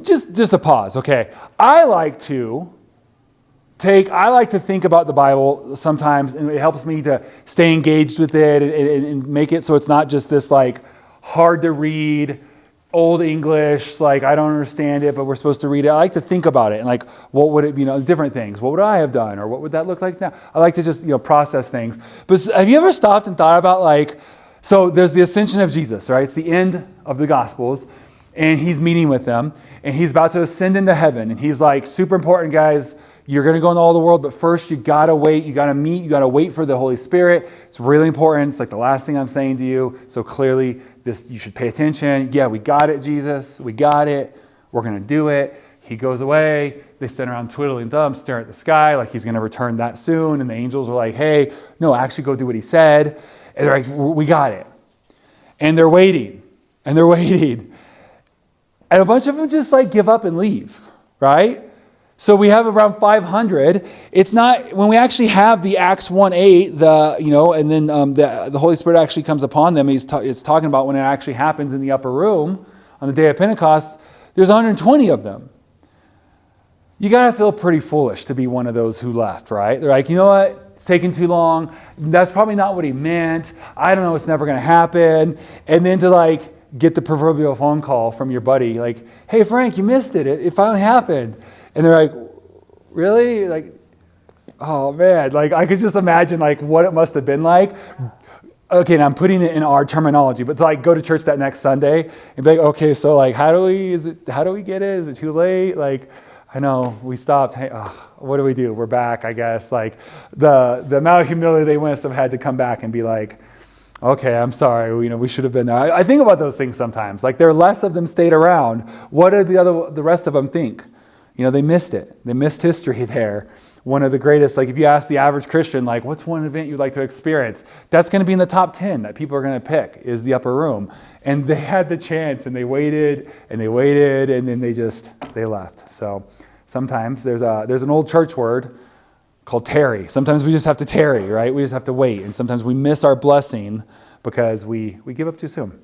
just a pause, okay. I like to think about the Bible sometimes, and it helps me to stay engaged with it and make it so it's not just this like hard to read, old English, like I don't understand it, but we're supposed to read it. I like to think about it and like, what would it be, different things. What would I have done? Or what would that look like now? I like to just, process things. But have you ever stopped and thought about like, so there's the ascension of Jesus, right? It's the end of the Gospels, and he's meeting with them, and he's about to ascend into heaven. And he's like, super important, guys. You're going to go into all the world, but first you got to wait. You got to meet. You got to wait for the Holy Spirit. It's really important. It's like the last thing I'm saying to you. So clearly, you should pay attention. Yeah, we got it, Jesus. We got it. We're going to do it. He goes away. They stand around twiddling thumbs, staring at the sky like he's going to return that soon. And the angels are like, hey, no, actually go do what he said. And they're like, we got it. And they're waiting. And they're waiting. And a bunch of them just like give up and leave, right? So we have around 500. It's not, when we actually have the Acts 1:8, and then the Holy Spirit actually comes upon them. It's talking about when it actually happens in the upper room on the day of Pentecost. There's 120 of them. You got to feel pretty foolish to be one of those who left, right? They're like, you know what? It's taking too long. That's probably not what he meant. I don't know. It's never going to happen. And then to like get the proverbial phone call from your buddy, like, hey, Frank, you missed it. It finally happened. And they're like, really? Like, oh man, like I could just imagine like what it must have been like. Okay, and I'm putting it in our terminology, but to like go to church that next Sunday and be like, okay, so like how do we get it? Is it too late? Like, I know we stopped. Hey, what do we do? We're back, I guess. Like the amount of humility they must have had to come back and be like, okay, I'm sorry. We should have been there. I think about those things sometimes. Like there are less of them stayed around. What did the rest of them think? They missed it. They missed history there. One of the greatest, like if you ask the average Christian, like what's one event you'd like to experience? That's going to be in the top 10 that people are going to pick is the upper room. And they had the chance and they waited and then they left. So sometimes there's an old church word called tarry. Sometimes we just have to tarry, right? We just have to wait. And sometimes we miss our blessing because we give up too soon.